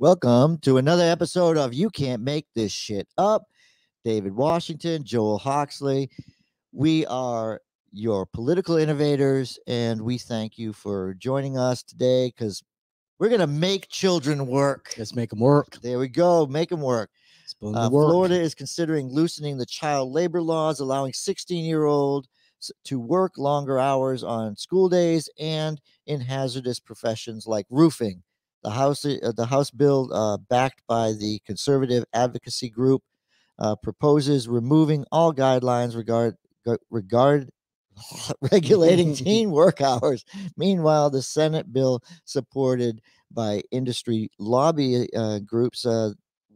Welcome to another episode of You Can't Make This Shit Up. David Washington, Joel Hoxley. We are your political innovators, and we thank you for joining us today because we're going to make children work. Let's make them work. There we go. Make them work. Florida is considering loosening the child labor laws, allowing 16-year-olds to work longer hours on school days and in hazardous professions like roofing. The House bill, backed by the conservative advocacy group, proposes removing all guidelines regulating teen work hours. Meanwhile, the Senate bill, supported by industry lobby groups,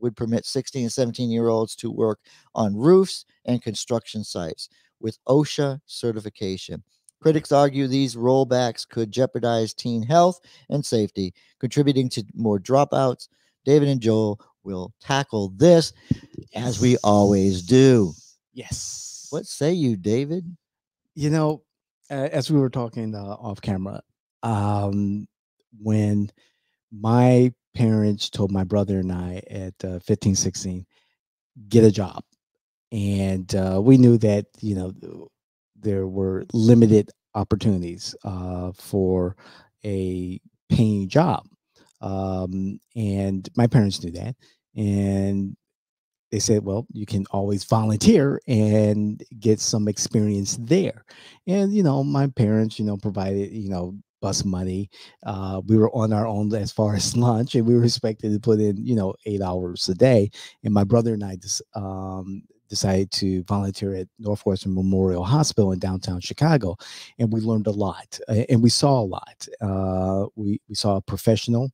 would permit 16 and 17-year-olds to work on roofs and construction sites with OSHA certification. Critics argue these rollbacks could jeopardize teen health and safety, contributing to more dropouts. David and Joel will tackle this as we always do. Yes. What say you, David? You know, as we were talking off camera, when my parents told my brother and I at 15, 16, get a job. And we knew that, there were limited opportunities for a paying job. And my parents knew that. And they said, well, you can always volunteer and get some experience there. And, my parents, provided, bus money. We were on our own as far as lunch, and we were expected to put in, 8 hours a day. And my brother and I decided to volunteer at Northwestern Memorial Hospital in downtown Chicago. And we learned a lot, and we saw a lot. We saw a professional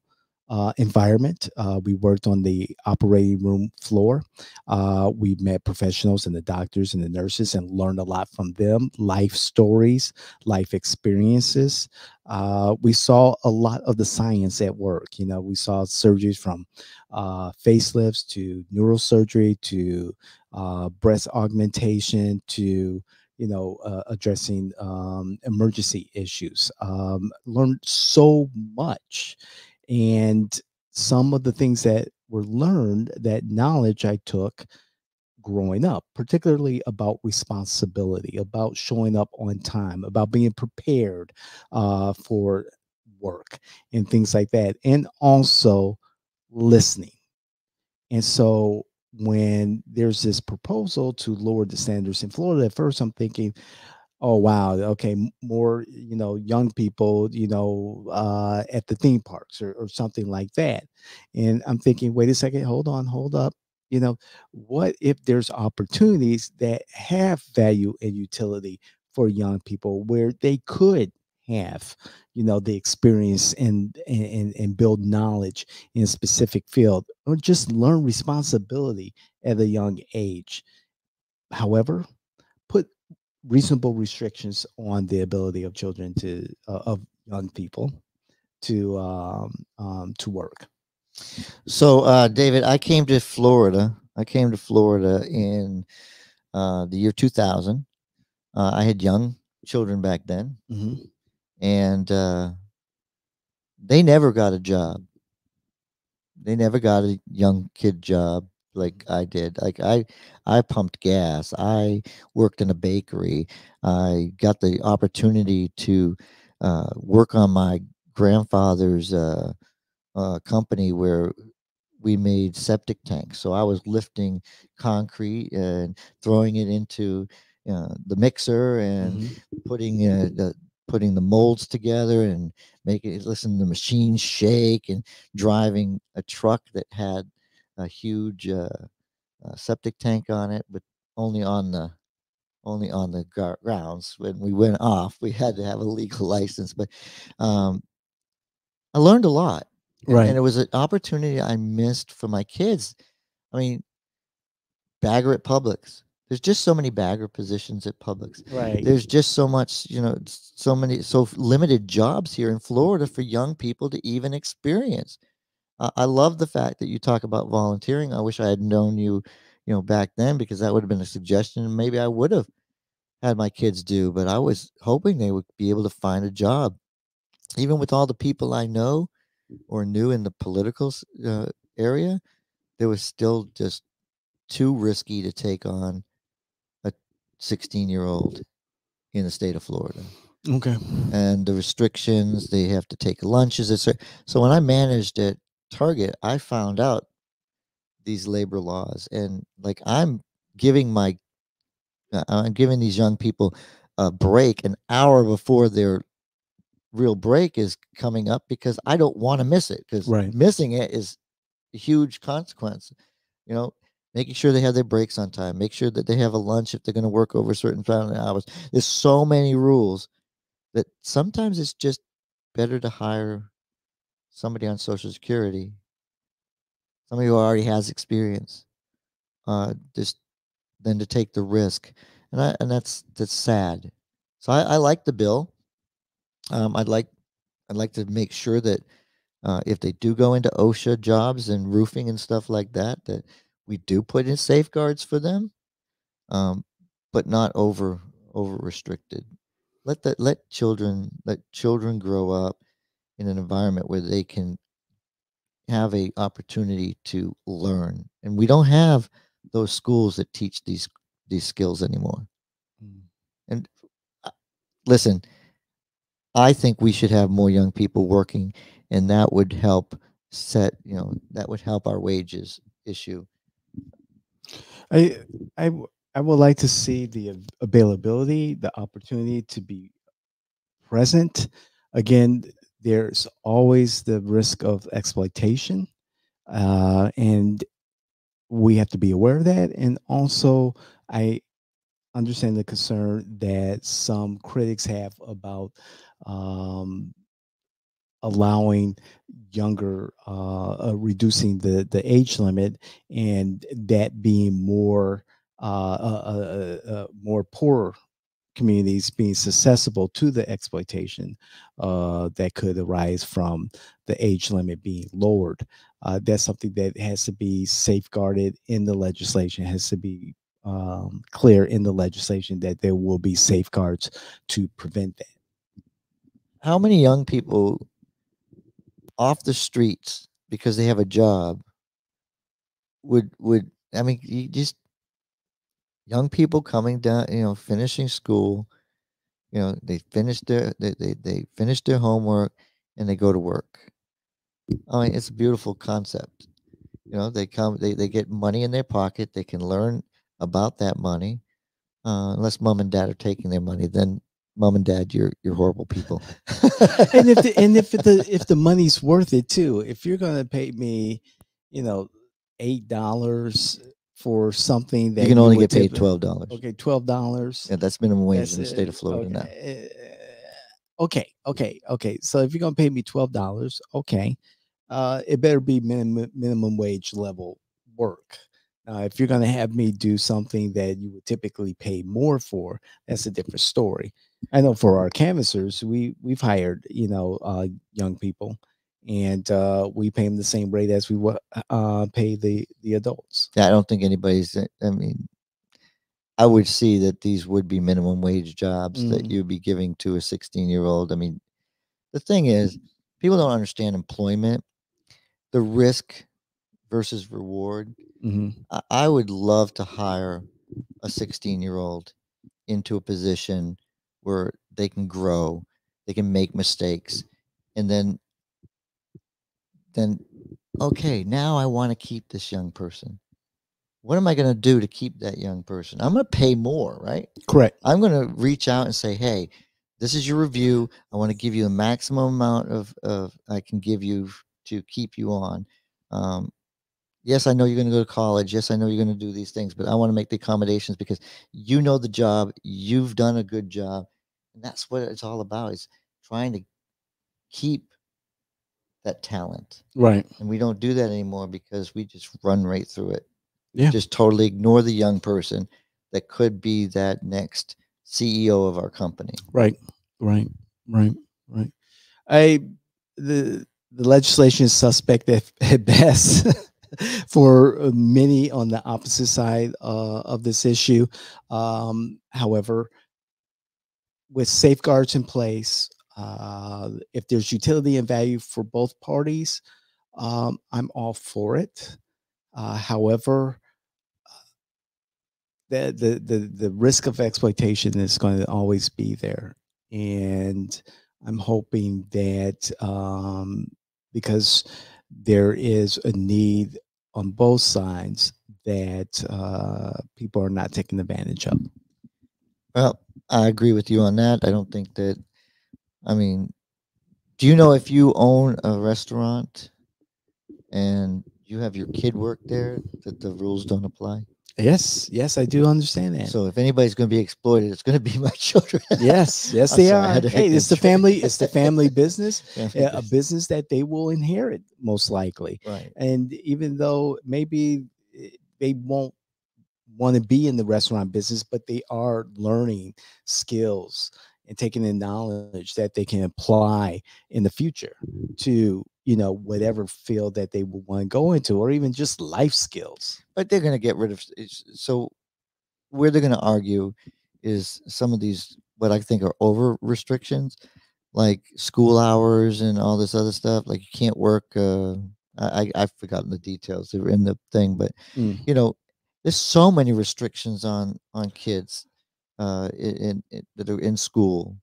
environment. We worked on the operating room floor. We met professionals and the doctors and the nurses and learned a lot from them, life stories, life experiences. We saw a lot of the science at work. We saw surgeries from facelifts to neurosurgery to breast augmentation to addressing emergency issues. Learned so much. And some of the things that were learned, that knowledge I took growing up, particularly about responsibility, about showing up on time, about being prepared for work and things like that, and also listening. And so when there's this proposal to lower the standards in Florida, at first I'm thinking, oh, wow. Okay. More, young people, at the theme parks or something like that. And I'm thinking, wait a second, hold up. What if there's opportunities that have value and utility for young people where they could have, the experience and build knowledge in a specific field or just learn responsibility at a young age. However, put reasonable restrictions on the ability of children of young people to work. So, David, I came to Florida. In the year 2000. I had young children back then, and they never got a job. They never got a young kid job like I did. Like I pumped gas. I worked in a bakery. I got the opportunity to work on my grandfather's company where we made septic tanks. So I was lifting concrete and throwing it into the mixer and putting the molds together and listen to the machines shake, and driving a truck that had a huge septic tank on it, but only on the grounds. When we went off, we had to have a legal license. But I learned a lot. Right. And it was an opportunity I missed for my kids. I mean, bagger at Publix. There's just so many bagger positions at Publix. Right. There's just so much, so limited jobs here in Florida for young people to even experience. I love the fact that you talk about volunteering. I wish I had known you, back then, because that would have been a suggestion, and maybe I would have had my kids do. But I was hoping they would be able to find a job, even with all the people I know or knew in the political area, there was still just too risky to take on a 16-year-old in the state of Florida. Okay. And the restrictions, they have to take lunches. So when I managed at Target, I found out these labor laws, and like giving I'm giving these young people a break an hour before their real break is coming up, because I don't want to miss it, because Right. missing it is a huge consequence. You know, making sure they have their breaks on time, make sure that they have a lunch if they're going to work over a certain amount of hours. There's so many rules that sometimes it's just better to hire somebody on Social Security, somebody who already has experience, just than to take the risk. And that's sad. So I like the bill. Um, I'd like I'd like to make sure that if they do go into OSHA jobs and roofing and stuff like that, that we do put in safeguards for them, um, but not over restricted. Let children grow up in an environment where they can have a opportunity to learn, and we don't have those schools that teach these skills anymore. Mm. And uh, listen, I think we should have more young people working, and that would help that would help our wages issue. I I would like to see the availability, the opportunity to be present. Again, there's always the risk of exploitation, and we have to be aware of that. And also, I understand the concern that some critics have about um, allowing younger, reducing the age limit, and that being more poor communities being susceptible to the exploitation that could arise from the age limit being lowered. That's something that has to be safeguarded in the legislation. It has to be clear in the legislation that there will be safeguards to prevent that. How many young people off the streets because they have a job would I mean, you just young people coming down, finishing school, they finish their homework and they go to work. I mean, it's a beautiful concept. They get money in their pocket. They can learn about that money. Unless mom and dad are taking their money, then mom and dad, you're horrible people. And if the money's worth it too, if you're going to pay me, you know, $8 for something that You can you only would get paid typically, $12. okay, $12. Yeah, that's minimum wage That's in the state of Florida now. okay. Okay. So if you're gonna pay me $12, okay, it better be minimum wage level work. Now, if you're gonna have me do something that you would typically pay more for, that's a different story. I know for our canvassers, we've hired young people, and we pay them the same rate as we would pay the adults. Yeah, I don't think anybody's. I mean, I would see that these would be minimum wage jobs that Mm, you'd be giving to a 16-year-old. I mean, the thing is, people don't understand employment, the risk versus reward. mhm. I would love to hire a 16-year-old into a position where they can grow, they can make mistakes, and then okay, now I want to keep this young person. What am I going to do to keep that young person? I'm going to pay more, right? Correct. I'm going to reach out and say, hey, this is your review. I want to give you the maximum amount of I can give you to keep you on. Yes, I know you're going to go to college. Yes, I know you're going to do these things, but I want to make the accommodations because you know the job. You've done a good job. And that's what it's all about, is trying to keep that talent. Right. And we don't do that anymore because we just run right through it. Yeah. Just totally ignore the young person that could be that next CEO of our company. Right. Right. Right. Right. I the legislation is suspect at best for many on the opposite side of this issue. However, with safeguards in place, if there's utility and value for both parties, I'm all for it. However, the risk of exploitation is going to always be there, and I'm hoping that because there is a need on both sides, that people are not taking advantage of. Well, I agree with you on that. I don't think that. I mean, do you know if you own a restaurant and you have your kid work there, that the rules don't apply? Yes, yes, I do understand that. So if anybody's going to be exploited, it's going to be my children. Yes, yes, I'm they sorry, I are. had to Hey, make that it's the joke. family. It's the family business, Family a business. business that they will inherit most likely. Right. And even though maybe they won't want to be in the restaurant business, but they are learning skills and taking the knowledge that they can apply in the future to, whatever field that they will want to go into, or even just life skills. But they're going to get rid of. So where they're going to argue is some of these what I think are over restrictions, like school hours and all this other stuff. Like you can't work. I've forgotten the details. They were in the thing, but Mm. There's so many restrictions on kids that are in school.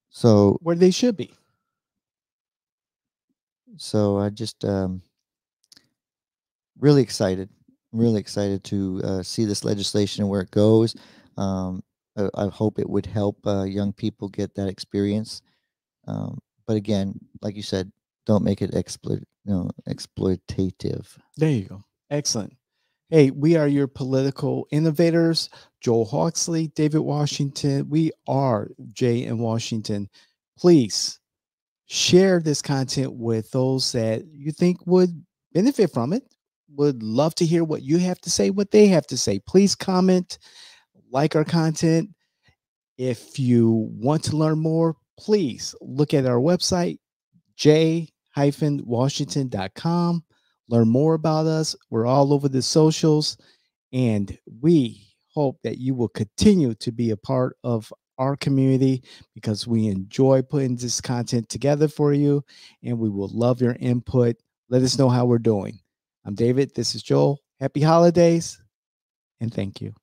So Where they should be. I just really excited. I'm really excited to see this legislation and where it goes. I hope it would help young people get that experience. But again, like you said, don't make it exploitative. There you go. Excellent. Hey, we are your political innovators, Joel Hawksley, David Washington. We are Jay in Washington. Please share this content with those that you think would benefit from it. Would love to hear what you have to say, what they have to say. Please comment, like our content. If you want to learn more, please look at our website, j-washington.com. Learn more about us. We're all over the socials, and we hope that you will continue to be a part of our community, because we enjoy putting this content together for you, and we will love your input. Let us know how we're doing. I'm David. This is Joel. Happy holidays, and thank you.